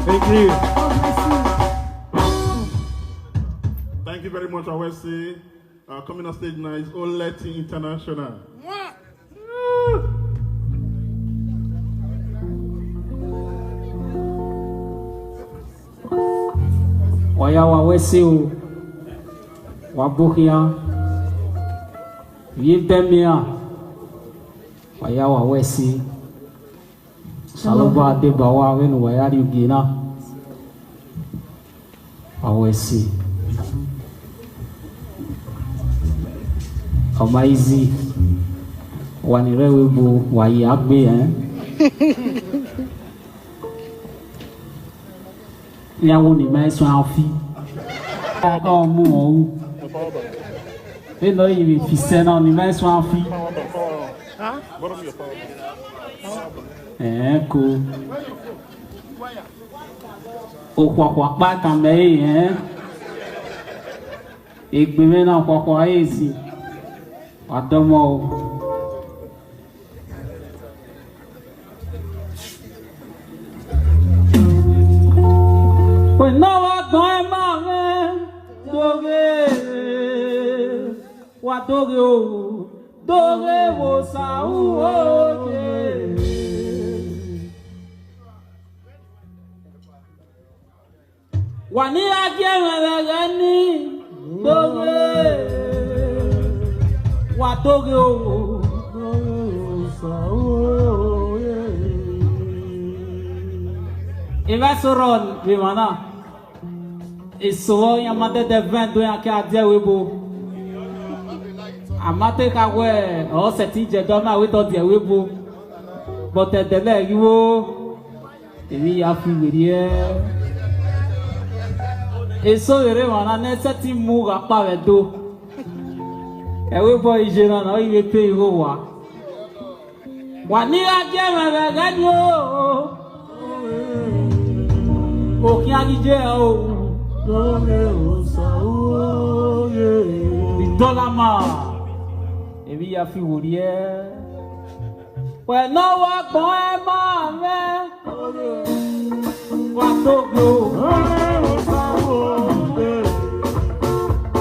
Thank you. Thank you very much, Awesi. Coming on stage now is Oleti International. Waya Awesi Wabukia Yintemia Waya Awesi Saloba de Bawa when Wayari Gina Awesi Amaizi Wanirewebu Wayagbe Yawu ni meso afi o mu o e no yi fi se na ni meso afi ko o kwa pa tan me egbe me na kwa ezi adomo no wa don ma doge wa doge o doge wo sa o je wa ni agere ni doge wa doge o sa o e va soron vi mana e so yamate de 22 yake adie webo amate ka we o seti je do ma we to die webo but de le yiwo ebi ya fi were e so ere mana ne seti mu ga pa we do e webo ije na no iwe pe iwo wa Wanira jeme ganyo. Oki agije o. Dolama. Ebi ya fi worie. We no wa gbon e ma me. Wa togo.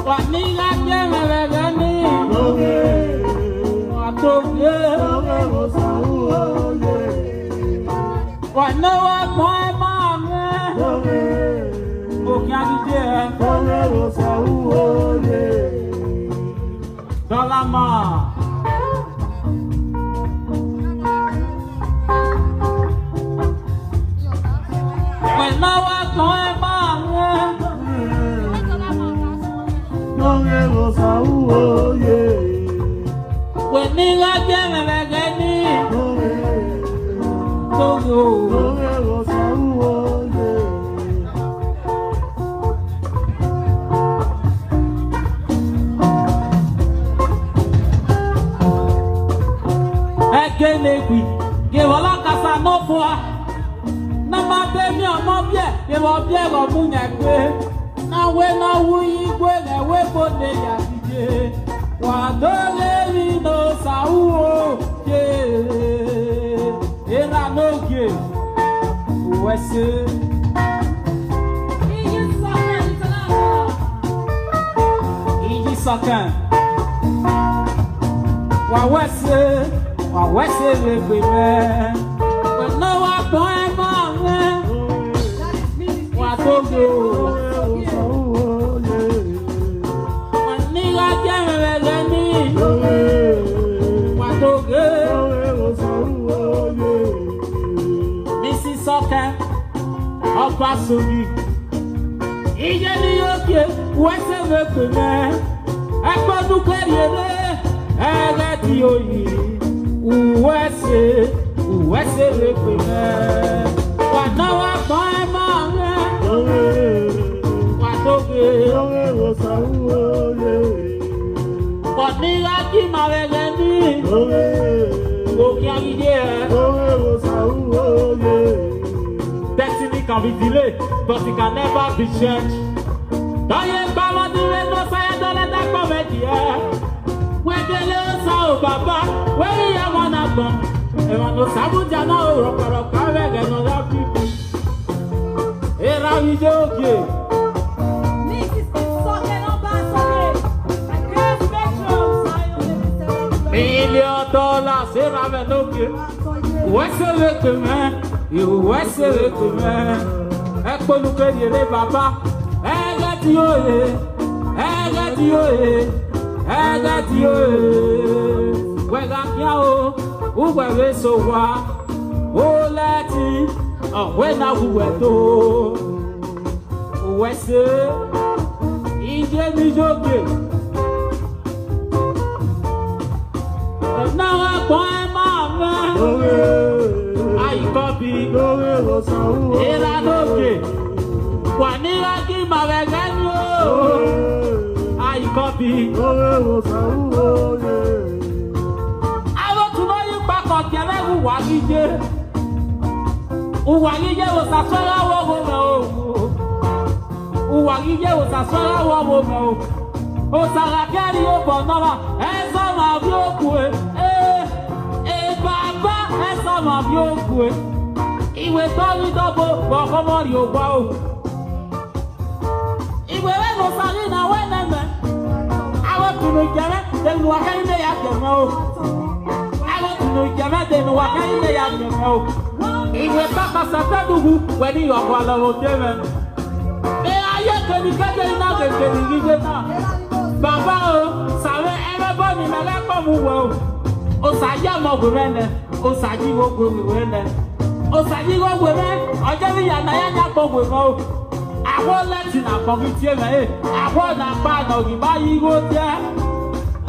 Wanira jeme gani. Wa togo. Wa no wa gbon e ma me. Oki agije. Dolama. When I was going back, when I came again, give a lot of no for. Nama baby on my bed, give a bag of moon at way. Now when I will go away for the day, what don't you know? Sao, yeah, and I know you. What's it? Easy sucker. What was it? What was it with me? But no one point man. What told you? When nigga came and me. What told you? Mrs. Soccer, I'll pass on you. Easily okay, what's it with me? I can't do clear. I got you. Uwese repeme. Wana wa mama. Watoke. Wanira ki mawegeni. Oki agide. Destiny can be delayed, but it can never be changed. Don't you bama dire no saya dole da comedy. Baba, where you want to go? And no Sabujana or Rocker, no other people. Here are we joking. This is talking about $1 million, here I'm looking. What's a little man? You what's a little man? Echo look at you, Baba. I got you, I got you. I got you. When I'm young, who were so far? Oh, Latin, oh, when I were to West, Indian joking. And now I'm going, Mama. I copy. Here I know. When I give my wagon. I copy. I want to know you back on Kele Uwagije. Uwagije was a swallow woman. Uwagije was a swallow woman. O Sarakari Obanova, and some of your good. Baba, and some of your good. He was only double, but come on, your bow. He will ever Salina when I want to know Janet, then what can they have to know? I want to know Janet, then what can they have to know? He will talk as a tattoo when you are one of them. They are yet to be getting out and getting it now. Baba, Save, everybody, my lap of the world. Osayama women, Osajigo women, Osajigo women, I tell you, Nayana Bobo. I won't let you know from it. I want to buy no give by you go there.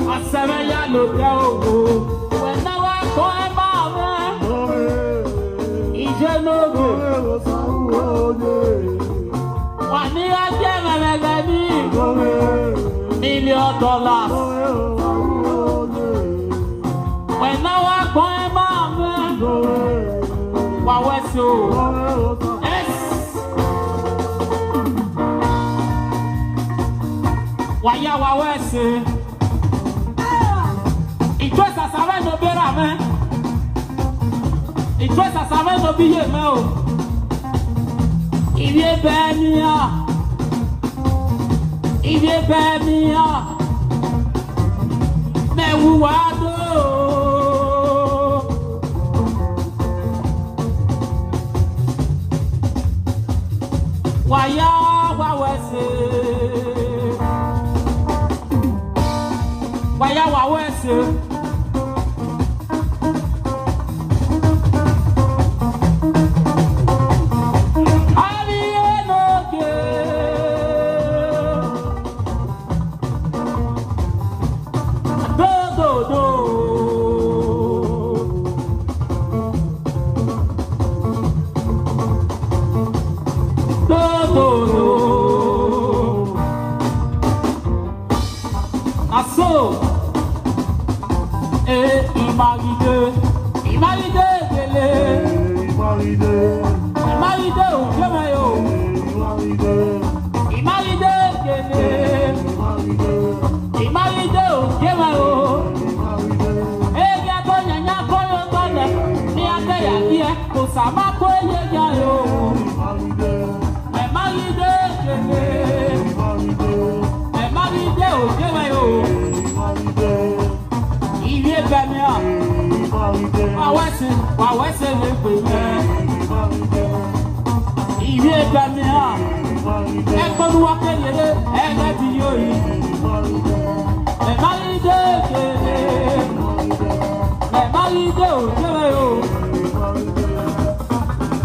I said, I look there. When I go about me, it's a no good. When you $1 million. When I was going about me. Waweso. Yes. Waya wawese. It was a savant no better man. It was a savant no be a man. If you bear me up, if you bear me up, then who are Waya wawese. Waya wawese.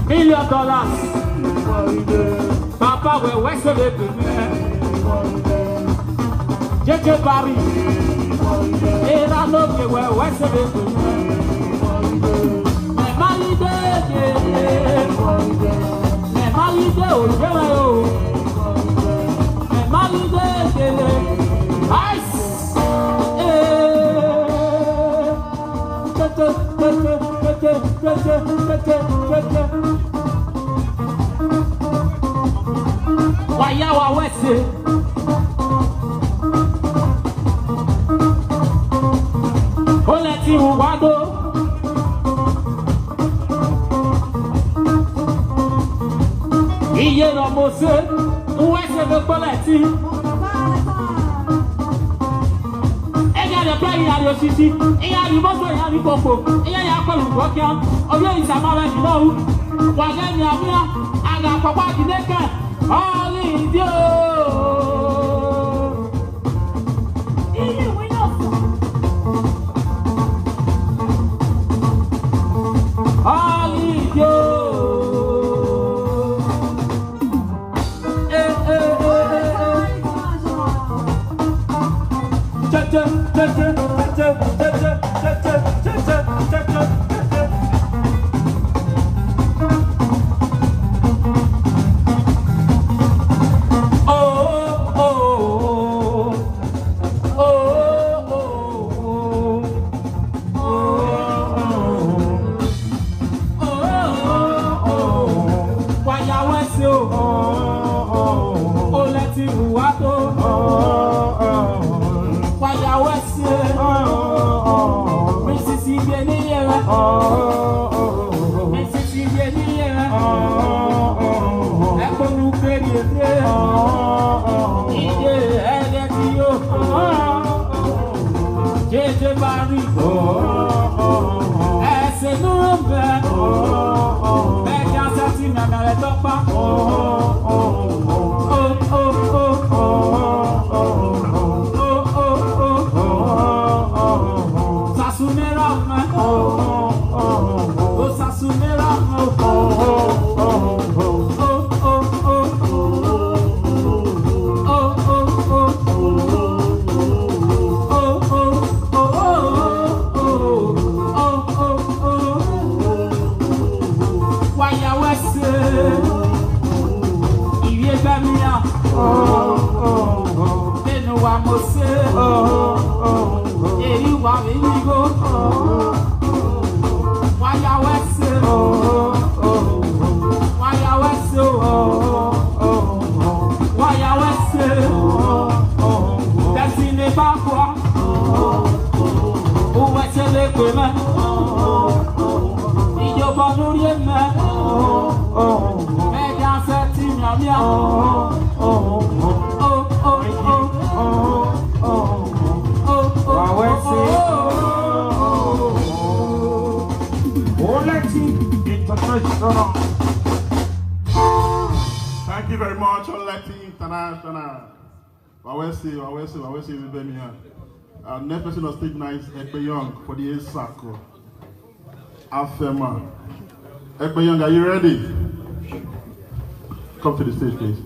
$1,000,000. Papa, we're Western. JJ Barry. Et la note, we're Western. Mais Waya wawese. Oleti uwado. Iye no mose. Uwese be koleti. Eya de play ya yo sisi. Eya ni moto ya ni popo. Eya ya ko lu bokia. Oyo isamawe ni lo. Wage ni amia. Aga papa dineka. Hallelujah. Why Thank you very much, Oleti International. Wawesi, next person on stage night, Ekpe Young for the A-Sako. Afema. Ekpe Young, are you ready? Come to the stage, please.